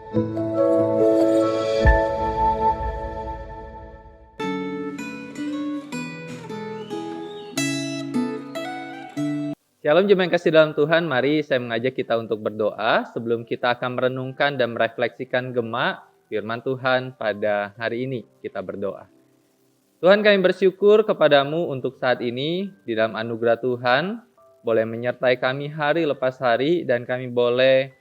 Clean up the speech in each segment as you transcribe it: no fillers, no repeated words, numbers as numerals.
Shalom jemaat yang kasih dalam Tuhan, mari saya mengajak kita untuk berdoa sebelum kita akan merenungkan dan merefleksikan gema firman Tuhan pada hari ini. Kita berdoa. Tuhan, kami bersyukur kepadamu untuk saat ini di dalam anugerah Tuhan, boleh menyertai kami hari lepas hari dan kami boleh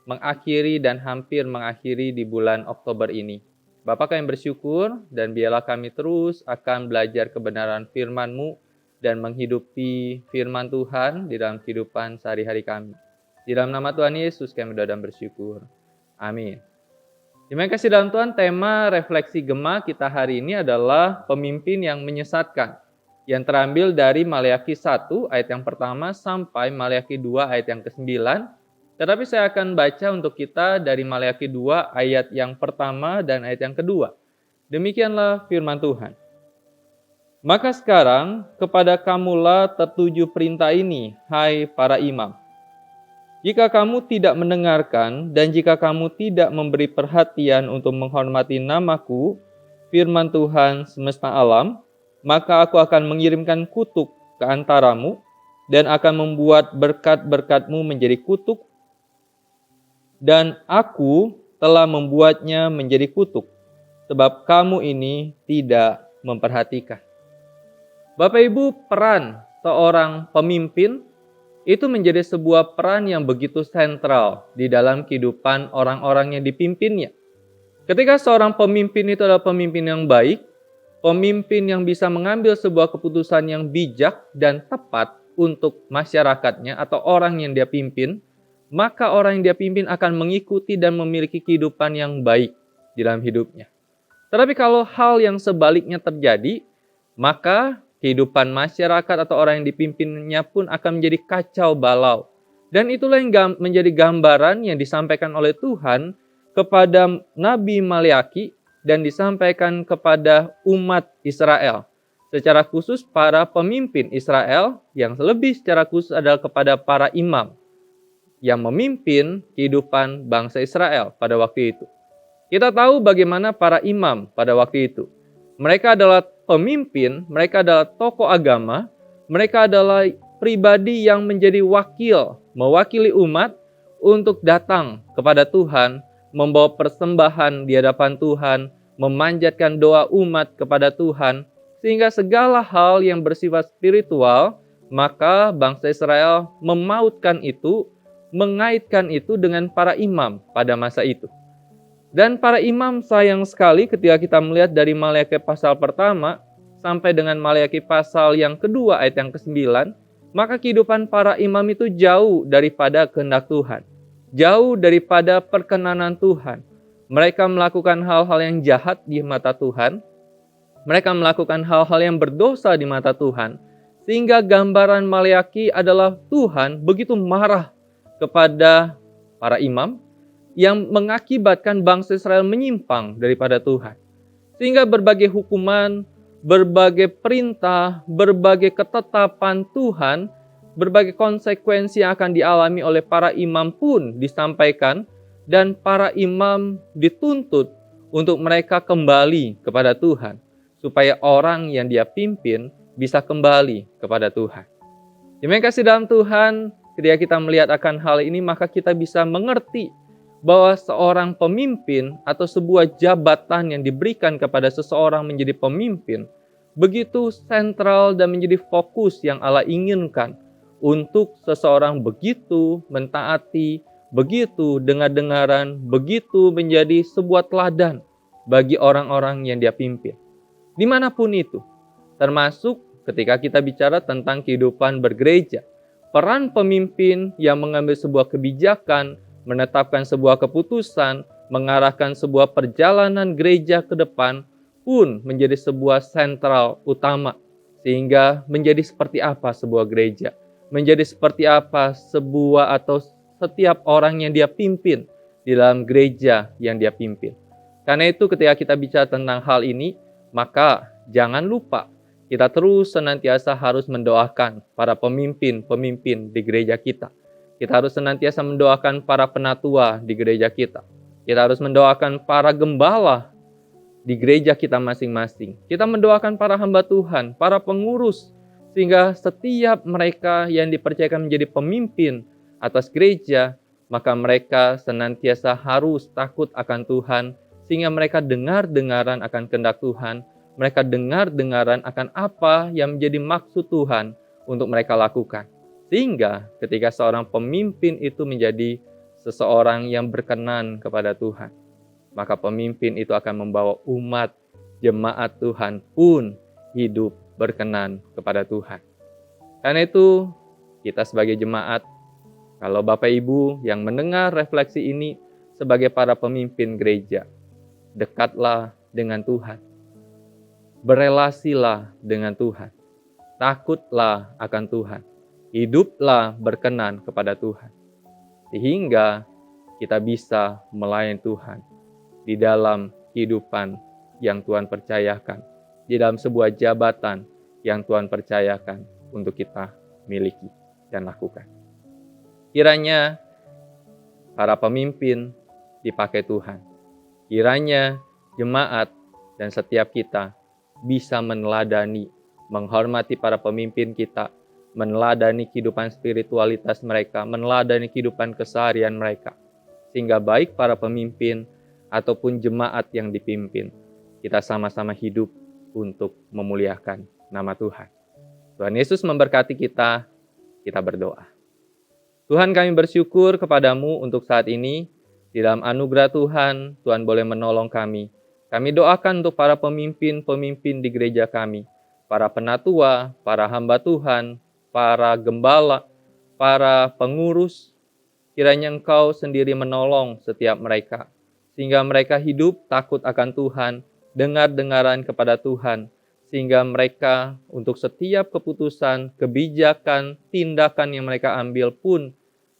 mengakhiri dan hampir mengakhiri di bulan Oktober ini. Bapa, kami bersyukur dan biarlah kami terus akan belajar kebenaran firman-Mu dan menghidupi firman Tuhan di dalam kehidupan sehari-hari kami. Di dalam nama Tuhan Yesus kami berdoa dan bersyukur. Amin. Terima kasih dalam Tuhan, tema refleksi gema kita hari ini adalah pemimpin yang menyesatkan. Yang terambil dari Maleakhi 1 ayat yang pertama sampai Maleakhi 2 ayat yang ke-9. Tetapi saya akan baca untuk kita dari Maleakhi 2 ayat yang pertama dan ayat yang kedua. Demikianlah firman Tuhan. Maka sekarang kepada kamulah tertuju perintah ini, hai para imam. Jika kamu tidak mendengarkan dan jika kamu tidak memberi perhatian untuk menghormati namaku, firman Tuhan semesta alam, maka aku akan mengirimkan kutuk ke antaramu dan akan membuat berkat-berkatmu menjadi kutuk. Dan aku telah membuatnya menjadi kutuk, sebab kamu ini tidak memperhatikan. Bapak Ibu, peran seorang pemimpin itu menjadi sebuah peran yang begitu sentral di dalam kehidupan orang-orang yang dipimpinnya. Ketika seorang pemimpin itu adalah pemimpin yang baik, pemimpin yang bisa mengambil sebuah keputusan yang bijak dan tepat untuk masyarakatnya atau orang yang dia pimpin, maka orang yang dia pimpin akan mengikuti dan memiliki kehidupan yang baik di dalam hidupnya. Tetapi kalau hal yang sebaliknya terjadi, maka kehidupan masyarakat atau orang yang dipimpinnya pun akan menjadi kacau balau. Dan itulah yang menjadi gambaran yang disampaikan oleh Tuhan kepada Nabi Maleakhi dan disampaikan kepada umat Israel. Secara khusus para pemimpin Israel, yang lebih secara khusus adalah kepada para imam yang memimpin kehidupan bangsa Israel pada waktu itu. Kita tahu bagaimana para imam pada waktu itu. Mereka adalah pemimpin, mereka adalah tokoh agama, mereka adalah pribadi yang menjadi mewakili umat untuk datang kepada Tuhan, membawa persembahan di hadapan Tuhan, memanjatkan doa umat kepada Tuhan, sehingga segala hal yang bersifat spiritual, maka bangsa Israel mengaitkan itu dengan para imam pada masa itu. Dan para imam sayang sekali ketika kita melihat dari Maleakhi pasal pertama sampai dengan Maleakhi pasal yang kedua ayat yang ke-9, maka kehidupan para imam itu jauh daripada kehendak Tuhan. Jauh daripada perkenanan Tuhan. Mereka melakukan hal-hal yang jahat di mata Tuhan. Mereka melakukan hal-hal yang berdosa di mata Tuhan. Sehingga gambaran Maleakhi adalah Tuhan begitu marah kepada para imam, yang mengakibatkan bangsa Israel menyimpang daripada Tuhan. Sehingga berbagai hukuman, berbagai perintah, berbagai ketetapan Tuhan, berbagai konsekuensi yang akan dialami oleh para imam pun disampaikan, dan para imam dituntut untuk mereka kembali kepada Tuhan, supaya orang yang dia pimpin bisa kembali kepada Tuhan. Terima kasih dalam Tuhan, ketika kita melihat akan hal ini, maka kita bisa mengerti bahwa seorang pemimpin atau sebuah jabatan yang diberikan kepada seseorang menjadi pemimpin begitu sentral dan menjadi fokus yang Allah inginkan untuk seseorang begitu mentaati, begitu dengar-dengaran, begitu menjadi sebuah teladan bagi orang-orang yang dia pimpin. Dimanapun itu, termasuk ketika kita bicara tentang kehidupan bergereja, peran pemimpin yang mengambil sebuah kebijakan, menetapkan sebuah keputusan, mengarahkan sebuah perjalanan gereja ke depan pun menjadi sebuah sentral utama. Sehingga menjadi seperti apa sebuah gereja, menjadi seperti apa sebuah atau setiap orang yang dia pimpin di dalam gereja yang dia pimpin. Karena itu ketika kita bicara tentang hal ini, maka jangan lupa kita terus senantiasa harus mendoakan para pemimpin-pemimpin di gereja kita. Kita harus senantiasa mendoakan para penatua di gereja kita. Kita harus mendoakan para gembala di gereja kita masing-masing. Kita mendoakan para hamba Tuhan, para pengurus, sehingga setiap mereka yang dipercayakan menjadi pemimpin atas gereja, maka mereka senantiasa harus takut akan Tuhan, sehingga mereka dengar-dengaran akan kehendak Tuhan, mereka dengar-dengaran akan apa yang menjadi maksud Tuhan untuk mereka lakukan. Sehingga ketika seorang pemimpin itu menjadi seseorang yang berkenan kepada Tuhan, maka pemimpin itu akan membawa umat jemaat Tuhan pun hidup berkenan kepada Tuhan. Karena itu, kita sebagai jemaat, kalau Bapak Ibu yang mendengar refleksi ini sebagai para pemimpin gereja, dekatlah dengan Tuhan. Berelasilah dengan Tuhan. Takutlah akan Tuhan. Hiduplah berkenan kepada Tuhan. Sehingga kita bisa melayani Tuhan di dalam kehidupan yang Tuhan percayakan, di dalam sebuah jabatan yang Tuhan percayakan untuk kita miliki dan lakukan. Kiranya para pemimpin dipakai Tuhan. Kiranya jemaat dan setiap kita bisa meneladani, menghormati para pemimpin kita, meneladani kehidupan spiritualitas mereka, meneladani kehidupan keseharian mereka. Sehingga baik para pemimpin ataupun jemaat yang dipimpin, kita sama-sama hidup untuk memuliakan nama Tuhan. Tuhan Yesus memberkati kita berdoa. Tuhan, kami bersyukur kepadamu untuk saat ini. Di dalam anugerah Tuhan, Tuhan boleh menolong kami. Kami doakan untuk para pemimpin-pemimpin di gereja kami, para penatua, para hamba Tuhan, para gembala, para pengurus. Kiranya Engkau sendiri menolong setiap mereka, sehingga mereka hidup takut akan Tuhan, dengar-dengaran kepada Tuhan, sehingga mereka untuk setiap keputusan, kebijakan, tindakan yang mereka ambil pun,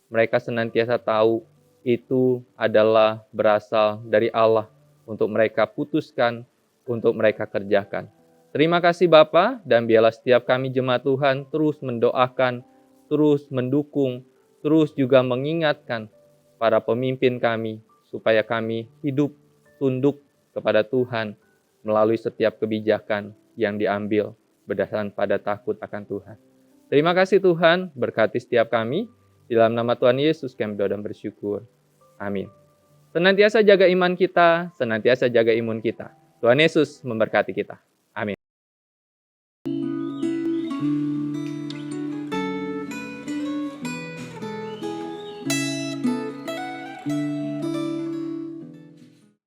mereka senantiasa tahu itu adalah berasal dari Allah untuk mereka putuskan, untuk mereka kerjakan. Terima kasih Bapa, dan biarlah setiap kami jemaat Tuhan terus mendoakan, terus mendukung, terus juga mengingatkan para pemimpin kami, supaya kami hidup tunduk kepada Tuhan melalui setiap kebijakan yang diambil berdasarkan pada takut akan Tuhan. Terima kasih Tuhan, berkati setiap kami. Di dalam nama Tuhan Yesus kami berdoa dan bersyukur. Amin. Senantiasa jaga iman kita, senantiasa jaga imun kita. Tuhan Yesus memberkati kita.